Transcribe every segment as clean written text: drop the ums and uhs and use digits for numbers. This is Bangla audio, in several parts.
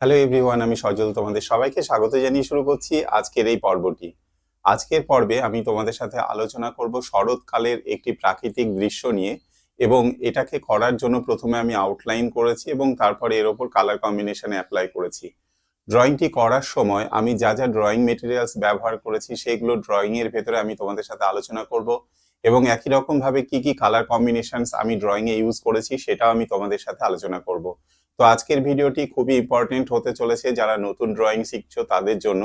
হ্যালো এভরিওয়ান, আমি সজল তোমাদের সবাইকে স্বাগত জানিয়ে শুরু করছি আজকের এই পর্বটি। আজকের পর্বে আমি তোমাদের সাথে আলোচনা করব শরৎকালের একটি প্রাকৃতিক দৃশ্য নিয়ে, এবং এটাকে করার জন্য প্রথমে আমি আউটলাইন করেছি এবং তারপরে এর ওপর কালার কম্বিনেশনে অ্যাপ্লাই করেছি। ড্রয়িংটি করার সময় আমি যা যা ড্রয়িং মেটেরিয়ালস ব্যবহার করেছি সেগুলো ড্রয়িং এর ভেতরে আমি তোমাদের সাথে আলোচনা করব, এবং একই রকম ভাবে কি কি কালার কম্বিনেশনস আমি ড্রয়িং এ ইউজ করেছি সেটাও আমি তোমাদের সাথে আলোচনা করব। তো আজকের ভিডিওটি খুবই ইম্পর্টেন্ট হতে চলেছে যারা নতুন ড্রয়িং শিখছো তাদের জন্য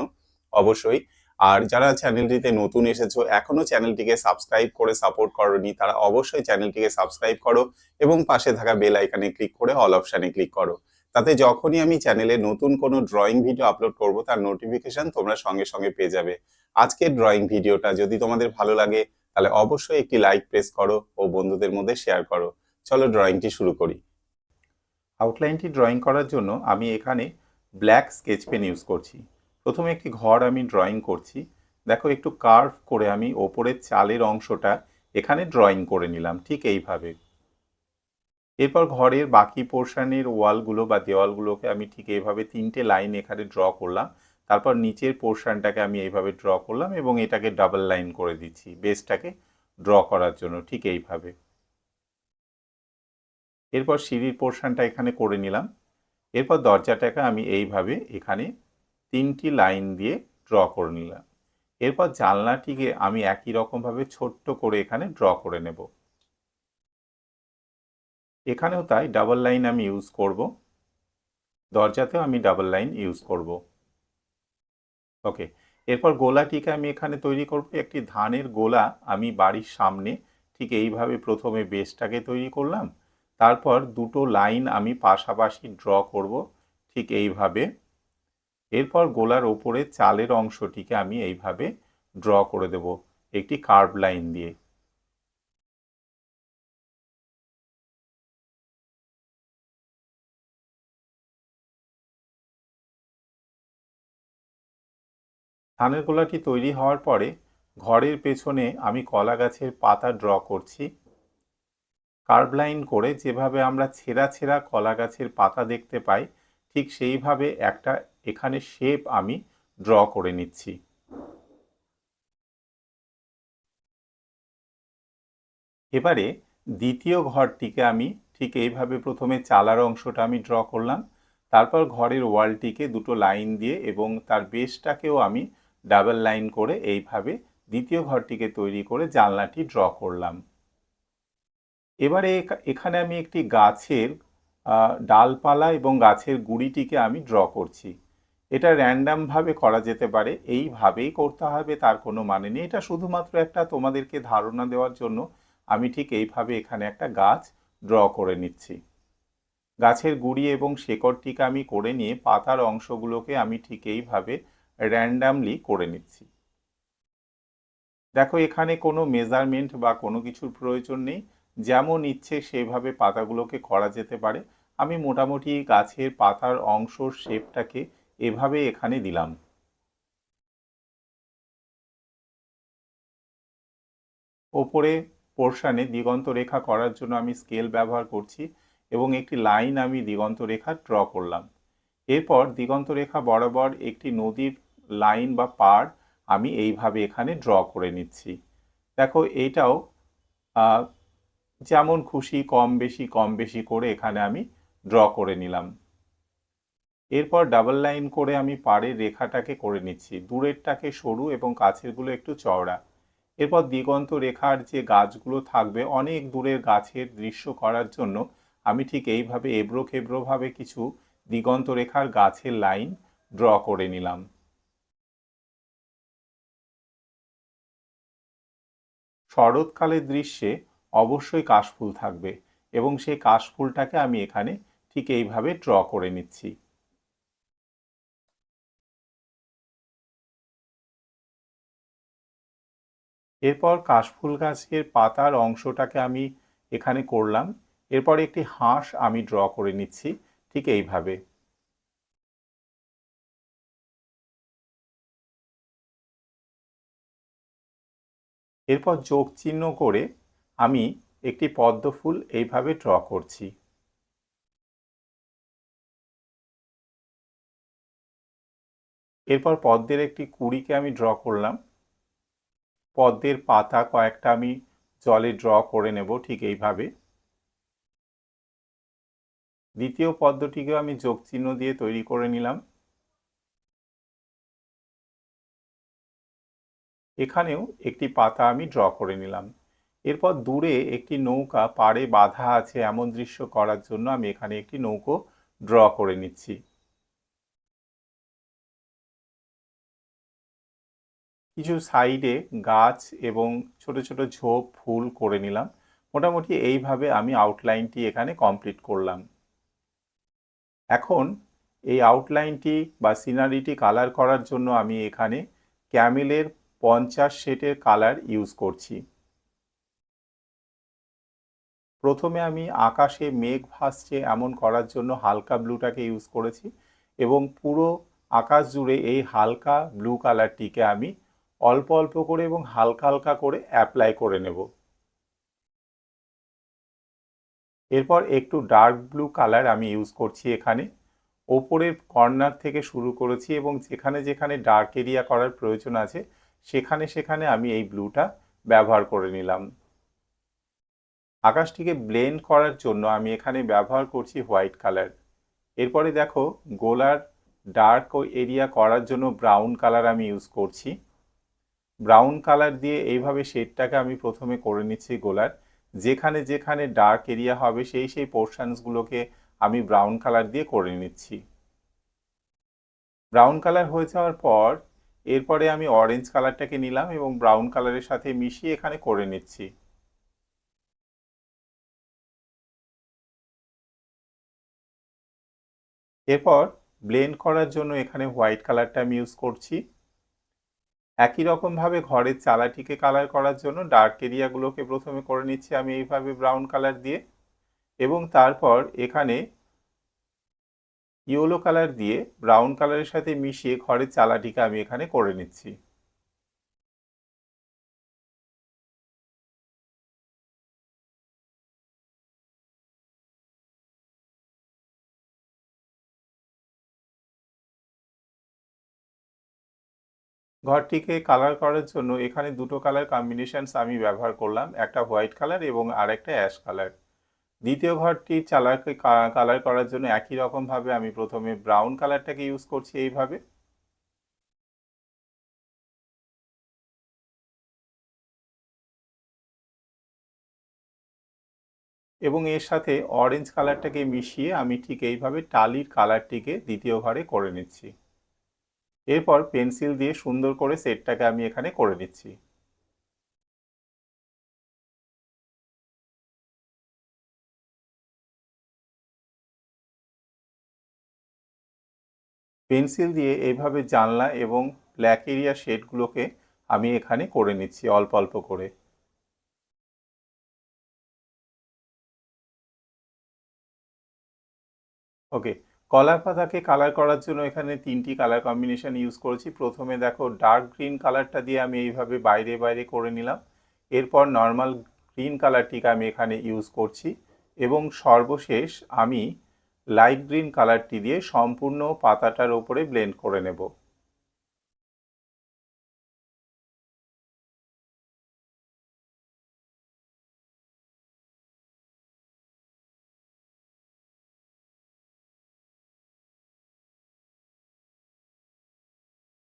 অবশ্যই। আর যারা চ্যানেলটিতে নতুন এসেছো, এখনো চ্যানেলটিকে সাবস্ক্রাইব করে সাপোর্ট করোনি, তারা অবশ্যই চ্যানেলটিকে সাবস্ক্রাইব করো এবং পাশে থাকা বেল আইকনে ক্লিক করে অল অপশানে ক্লিক করো। তাতে যখনই আমি চ্যানেলে নতুন কোনো ড্রয়িং ভিডিও আপলোড করব তার নোটিফিকেশন তোমরা সঙ্গে সঙ্গে পেয়ে যাবে। আজকের ড্রয়িং ভিডিওটা যদি তোমাদের ভালো লাগে তাহলে অবশ্যই একটি লাইক প্রেস করো ও বন্ধুদের মধ্যে শেয়ার করো। চলো ড্রয়িংটি শুরু করি। আউটলাইনটি ড্রয়িং করার জন্য আমি এখানে ব্ল্যাক স্কেচ পেন ইউজ করছি। প্রথমে একটি ঘর আমি ড্রয়িং করছি। দেখো, একটু কার্ভ করে আমি ওপরের চালের অংশটা এখানে ড্রয়িং করে নিলাম ঠিক এইভাবে। এরপর ঘরের বাকি পোর্শনের ওয়ালগুলো বা দেওয়ালগুলোকে আমি ঠিক এইভাবে 3টে লাইন এখানে ড্র করলাম। তারপর নিচের পোর্শনটাকে আমি এইভাবে ড্র করলাম এবং এটাকে ডাবল লাইন করে দিচ্ছি বেসটাকে ড্র করার জন্য ঠিক এইভাবে। এরপর সিঁড়ির পোর্শনটা এখানে করে নিলাম। এরপর দরজাটাকে আমি এইভাবে এখানে 3টি লাইন দিয়ে ড্র করে নিলাম। এরপর জানলাটিকে আমি একই রকমভাবে ছোট্ট করে এখানে ড্র করে নেব। এখানেও তাই ডাবল লাইন আমি ইউজ করব, দরজাতেও আমি ডাবল লাইন ইউজ করব। ওকে, এরপর গোলাটিকে আমি এখানে তৈরি করব। একটি ধানের গোলা আমি বাড়ির সামনে ঠিক এইভাবে প্রথমে বেসটাকে তৈরি করলাম। তারপর দুটো লাইন আমি পাশাপাশি ড্র করব ঠিক এইভাবে। এরপর গোলার ওপরে চালের অংশটিকে আমি এইভাবে ড্র করে দেব একটি কার্ভ লাইন দিয়ে। ধানের গোলাটি তৈরি হওয়ার পরে ঘরের পেছনে আমি কলা গাছের পাতা ড্র করছি কার্ভ লাইন করে। যেভাবে আমরা ছেঁড়া ছেঁড়া কলা গাছের পাতা দেখতে পাই ঠিক সেইভাবে একটা এখানে শেপ আমি ড্র করে নিচ্ছি। এবারে দ্বিতীয় ঘরটিকে আমি ঠিক এইভাবে প্রথমে চালার অংশটা আমি ড্র করলাম। তারপর ঘরের ওয়ালটিকে দুটো লাইন দিয়ে এবং তার বেসটাকেও আমি ডাবল লাইন করে এইভাবে দ্বিতীয় ঘরটিকে তৈরি করে জানলাটি ড্র করলাম। এবারে এখানে আমি একটি গাছের ডালপালা এবং গাছের গুঁড়িটিকে আমি ড্র করছি। এটা র্যান্ডামভাবে করা যেতে পারে, এইভাবেই করতে হবে তার কোনো মানে নেই। এটা শুধুমাত্র একটা তোমাদেরকে ধারণা দেওয়ার জন্য আমি ঠিক এইভাবে এখানে একটা গাছ ড্র করে নিচ্ছি। গাছের গুঁড়ি এবং শেকড়টিকে আমি করে নিয়ে পাতার অংশগুলোকে আমি ঠিক এইভাবে র্যান্ডামলি করে নিচ্ছি। দেখো, এখানে কোনো মেজারমেন্ট বা কোনো কিছুর প্রয়োজন নেই, যেমন ইচ্ছে সেভাবে পাতাগুলোকে করা যেতে পারে। আমি মোটামুটি গাছের পাতার অংশর শেপটাকে এভাবে এখানে দিলাম। ওপরে পোর্শনে দিগন্ত রেখা করার জন্য আমি স্কেল ব্যবহার করছি এবং একটি লাইন আমি দিগন্ত রেখা ড্র করলাম। এরপর দিগন্ত রেখা বরাবর একটি নদীর লাইন বা পাড় আমি এইভাবে এখানে ড্র করে নিচ্ছি। দেখো, এইটাও যেমন খুশি কম বেশি করে এখানে আমি ড্র করে নিলাম। এরপর ডাবল লাইন করে আমি পাড়ের রেখাটাকে করে নিচ্ছি, দূরেরটাকে সরু এবং কাছেরগুলো একটু চওড়া। এরপর দিগন্ত রেখার যে গাছগুলো থাকবে, অনেক দূরের গাছের দৃশ্য করার জন্য আমি ঠিক এইভাবে এবড়ো খেবড়োভাবে কিছু দিগন্ত রেখার গাছের লাইন ড্র করে নিলাম। শরৎকালের দৃশ্যে অবশ্যই কাশফুল থাকবে এবং সেই কাশফুলটাকে আমি এখানে ঠিক এইভাবে ড্র করে নিচ্ছি। এরপর কাশফুল গাছের পাতার অংশটাকে আমি এখানে করলাম। এরপর একটি হাঁস আমি ড্র করে নিচ্ছি ঠিক এইভাবে। এরপর যোগ চিহ্ন করে আমি একটি পদ্ম ফুল এইভাবে ড্র করছি। এরপর পদ্মের একটি কুঁড়িকে আমি ড্র করলাম। পদ্মের পাতা কয়েকটা আমি জলে ড্র করে নেব ঠিক এইভাবে। দ্বিতীয় পদ্মটিকেও আমি যোগ চিহ্ন দিয়ে তৈরি করে নিলাম। এখানেও একটি পাতা আমি ড্র করে নিলাম। এরপর দূরে একটি নৌকা পাড়ে বাঁধা আছে এমন দৃশ্য করার জন্য আমি এখানে একটি নৌকো ড্র করে নিচ্ছি। কিছু সাইডে গাছ এবং ছোট ছোট ঝোপ ফুল করে নিলাম। মোটামুটি এইভাবে আমি আউটলাইনটি এখানে কমপ্লিট করলাম। এখন এই আউটলাইনটি বা সিনারিটি কালার করার জন্য আমি এখানে ক্যামেলের 50 শেডের কালার ইউজ করছি। প্রথমে আমি আকাশে মেঘ ভাসছে এমন করার জন্য হালকা ব্লুটাকে ইউজ করেছি এবং পুরো আকাশ জুড়ে এই হালকা ব্লু কালারটিকে আমি অল্প অল্প করে এবং হালকা হালকা করে অ্যাপ্লাই করে নেব। এরপর একটু ডার্ক ব্লু কালার আমি ইউজ করছি এখানে। ওপরের কর্নার থেকে শুরু করেছি এবং যেখানে যেখানে ডার্ক এরিয়া করার প্রয়োজন আছে সেখানে সেখানে আমি এই ব্লুটা ব্যবহার করে নিলাম। আকাশটিকে ব্লেন্ড করার জন্য আমি এখানে ব্যবহার করছি হোয়াইট কালার। এরপরে দেখো গোলার ডার্ক এরিয়া করার জন্য ব্রাউন কালার আমি ইউজ করছি। ব্রাউন কালার দিয়ে এইভাবে শেডটাকে আমি প্রথমে করে নিচ্ছি গোলার। যেখানে যেখানে ডার্ক এরিয়া হবে সেই পোর্শনসগুলোকে আমি ব্রাউন কালার দিয়ে করে নিচ্ছি। ব্রাউন কালার হয়ে যাওয়ার পর এরপরে আমি অরেঞ্জ কালারটাকে নিলাম এবং ব্রাউন কালারের সাথে মিশিয়ে এখানে করে নিচ্ছি। এরপর ব্লেন্ড করার জন্য এখানে হোয়াইট কালারটা আমি ইউজ করছি। একই রকমভাবে ঘরের চালাটিকে কালার করার জন্য ডার্ক এরিয়াগুলোকে প্রথমে করে নিচ্ছি আমি এইভাবে ব্রাউন কালার দিয়ে এবং তারপর এখানে ইয়েলো কালার দিয়ে ব্রাউন কালারের সাথে মিশিয়ে ঘরের চালাটিকে আমি এখানে করে নিচ্ছি। ঘরটিকে কালার করার জন্য এখানে দুটো কালার কম্বিনেশনস আমি ব্যবহার করলাম, একটা হোয়াইট কালার এবং আরেকটা অ্যাশ কালার। দ্বিতীয় ঘরটির চালাকে কালার করার জন্য একই রকমভাবে আমি প্রথমে ব্রাউন কালারটাকে ইউজ করছি এইভাবে। এবং এর সাথে অরেঞ্জ কালারটাকে মিশিয়ে আমি ঠিক এইভাবে টালির কালারটিকে দ্বিতীয় ঘরে করে নিচ্ছি। এরপর পেন্সিল দিয়ে সুন্দর করে সেটটাকে আমি এখানে করে নিচ্ছি। পেন্সিল দিয়ে এইভাবে জানলা এবং ব্ল্যাক এরিয়া শেডগুলোকে আমি এখানে করে নিচ্ছি অল্প অল্প করে। ওকে, কলার পাতাকে কালার করার জন্য এখানে তিনটি কালার কম্বিনেশন ইউজ করেছি। প্রথমে দেখো ডার্ক গ্রিন কালারটা দিয়ে আমি এইভাবে বাইরে বাইরে করে নিলাম। এরপর নর্মাল গ্রিন কালারটিকে আমি এখানে ইউজ করছি এবং সর্বশেষ আমি লাইট গ্রিন কালারটি দিয়ে সম্পূর্ণ পাতাটার ওপরে ব্লেন্ড করে নেব।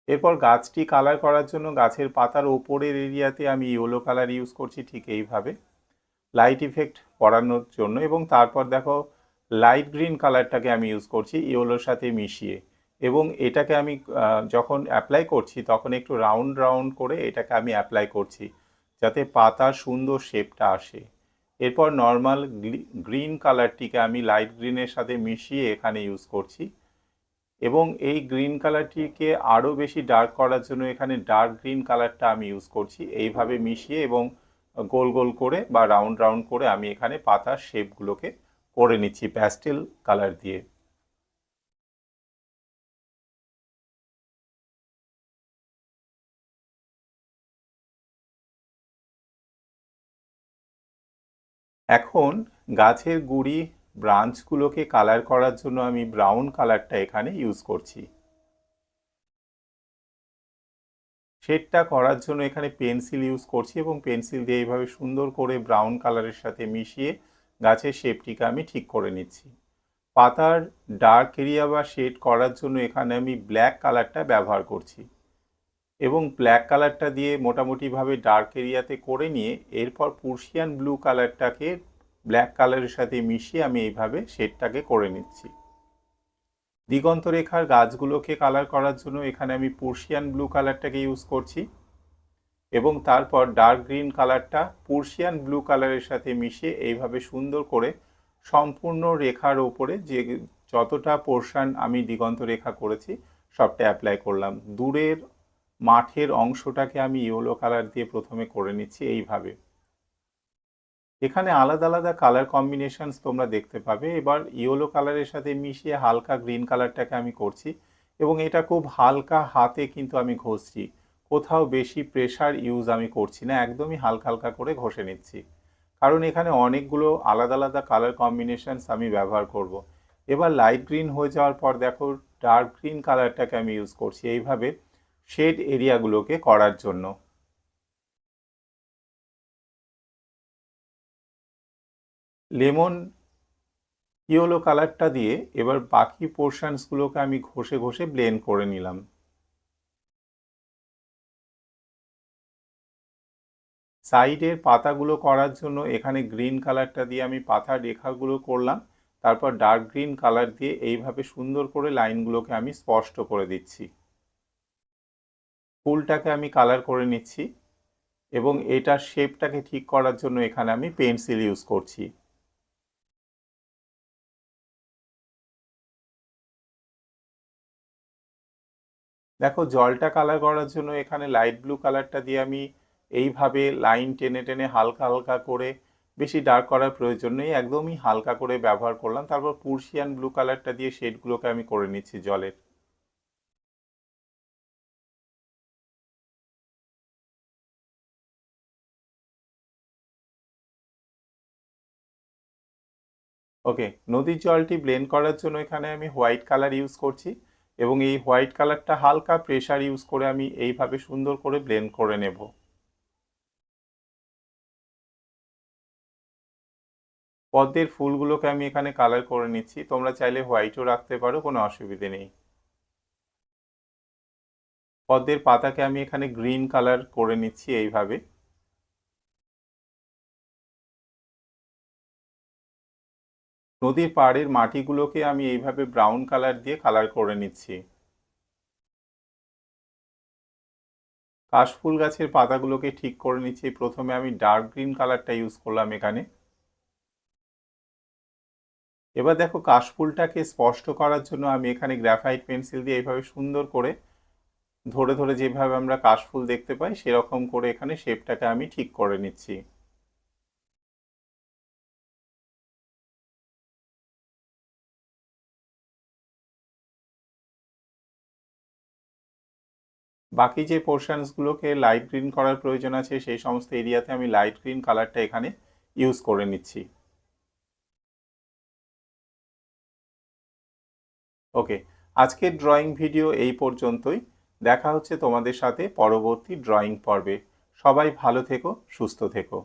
এরপর গাছটি কালার করার জন্য গাছের পাতার ওপরের এরিয়াতে আমি ইয়েলো কালার ইউজ করছি ঠিক এইভাবে লাইট ইফেক্ট করানোর জন্য এবং তারপর দেখো লাইট গ্রিন কালারটাকে আমি ইউজ করছি ইয়েলোর সাথে মিশিয়ে এবং এটাকে আমি যখন অ্যাপ্লাই করছি তখন একটু রাউন্ড রাউন্ড করে এটাকে আমি অ্যাপ্লাই করছি যাতে পাতার সুন্দর শেপটা আসে। এরপর নর্মাল গ্রিন কালারটিকে আমি লাইট গ্রিনের সাথে মিশিয়ে এখানে ইউজ করছি এবং এই গ্রিন কালারটিকে আরও বেশি ডার্ক করার জন্য এখানে ডার্ক গ্রিন কালারটা আমি ইউজ করছি এইভাবে মিশিয়ে এবং গোল গোল করে বা রাউন্ড রাউন্ড করে আমি এখানে পাতার শেপগুলোকে করে নিচ্ছি প্যাস্টেল কালার দিয়ে। এখন গাছের গুঁড়ি ব্রাঞ্চগুলোকে কালার করার জন্য আমি ব্রাউন কালারটা এখানে ইউজ করছি। শেডটা করার জন্য এখানে পেন্সিল ইউজ করছি এবং পেন্সিল দিয়ে এইভাবে সুন্দর করে ব্রাউন কালারের সাথে মিশিয়ে গাছের শেপটিকে আমি ঠিক করে নিচ্ছি। পাতার ডার্ক এরিয়া বা শেড করার জন্য এখানে আমি ব্ল্যাক কালারটা ব্যবহার করছি এবং ব্ল্যাক কালারটা দিয়ে মোটামুটিভাবে ডার্ক এরিয়াতে করে নিয়ে এরপর পার্সিয়ান ব্লু কালারটাকে ব্ল্যাক কালারের সাথে মিশিয়ে আমি এইভাবে শেডটাকে করে নিচ্ছি। দিগন্ত রেখার গাছগুলোকে কালার করার জন্য এখানে আমি পার্সিয়ান ব্লু কালারটাকে ইউজ করছি এবং তারপর ডার্ক গ্রিন কালারটা পার্সিয়ান ব্লু কালারের সাথে মিশিয়ে এইভাবে সুন্দর করে সম্পূর্ণ রেখার ওপরে যে যতটা পোর্শন আমি দিগন্ত রেখা করেছি সবটা অ্যাপ্লাই করলাম। দূরের মাঠের অংশটাকে আমি ইয়েলো কালার দিয়ে প্রথমে করে নিচ্ছি এইভাবে। এখানে আলাদা আলাদা কালার কম্বিনেশনস তোমরা দেখতে পাবে। এবার ইয়েলো কালারের সাথে মিশিয়ে হালকা গ্রিন কালারটাকে আমি করছি এবং এটা খুব হালকা হাতে কিন্তু আমি ঘষছি, কোথাও বেশি প্রেশার ইউজ আমি করছি না, একদমই হালকা হালকা করে ঘষে নিচ্ছি, কারণ এখানে অনেকগুলো আলাদা আলাদা কালার কম্বিনেশনস আমি ব্যবহার করব। এবার লাইট গ্রিন হয়ে যাওয়ার পর দেখো ডার্ক গ্রিন কালারটাকে আমি ইউজ করছি এইভাবে শেড এরিয়াগুলোকে করার জন্য। লেমন ইয়েলো কালারটা দিয়ে এবার বাকি পোর্শনসগুলোকে আমি ঘষে ঘষে ব্লেন্ড করে নিলাম। সাইডের পাতাগুলো করার জন্য এখানে গ্রিন কালারটা দিয়ে আমি পাতার রেখাগুলো করলাম, তারপর ডার্ক গ্রিন কালার দিয়ে এইভাবে সুন্দর করে লাইনগুলোকে আমি স্পষ্ট করে দিচ্ছি। ফুলটাকে আমি কালার করে নিচ্ছি এবং এটার শেপটাকে ঠিক করার জন্য এখানে আমি পেন্সিল ইউজ করছি। দেখো জলটা কালার করার জন্য এখানে লাইট ব্লু কালারটা দিয়ে আমি এইভাবে লাইন টেনে টেনে হালকা হালকা করে, বেশি ডার্ক করার প্রয়োজন নেই, একদমই হালকা করে ব্যবহার করলাম। তারপর পার্সিয়ান ব্লু কালারটা দিয়ে শেডগুলোকে আমি করে নিচ্ছি জলের। ওকে, নদীর জলটি ব্লেন্ড করার জন্য এখানে আমি হোয়াইট কালার ইউজ করছি এবং এই হোয়াইট কালারটা হালকা প্রেশার ইউজ করে আমি এইভাবে সুন্দর করে ব্লেন্ড করে নেব। পদ্মের ফুলগুলোকে আমি এখানে কালার করে নিচ্ছি, তোমরা চাইলে হোয়াইটও রাখতে পারো, কোনো অসুবিধে নেই। পদ্মের পাতাকে আমি এখানে গ্রিন কালার করে নিচ্ছি এইভাবে। নদীর পাড়ের মাটিগুলোকে আমি এইভাবে ব্রাউন কালার দিয়ে কালার করে নিচ্ছি। কাশফুল গাছের পাতাগুলোকে ঠিক করে নিচ্ছি, প্রথমে আমি ডার্ক গ্রিন কালারটা ইউজ করলাম এখানে। এবার দেখো কাশফুলটাকে স্পষ্ট করার জন্য আমি এখানে গ্রাফাইট পেন্সিল দিয়ে এইভাবে সুন্দর করে ধরে ধরে যেভাবে আমরা কাশফুল দেখতে পাই সেরকম করে এখানে শেপটাকে আমি ঠিক করে নিচ্ছি। বাকি যে পোর্শনসগুলোকে লাইট গ্রিন করার প্রয়োজন আছে সেই সমস্ত এরিয়াতে আমি লাইট গ্রিন কালারটা এখানে ইউজ করে নিচ্ছি। ওকে, আজকের ড্রয়িং ভিডিও এই পর্যন্তই। দেখা হচ্ছে তোমাদের সাথে পরবর্তী ড্রয়িং পর্বে। সবাই ভালো থেকো, সুস্থ থেকো।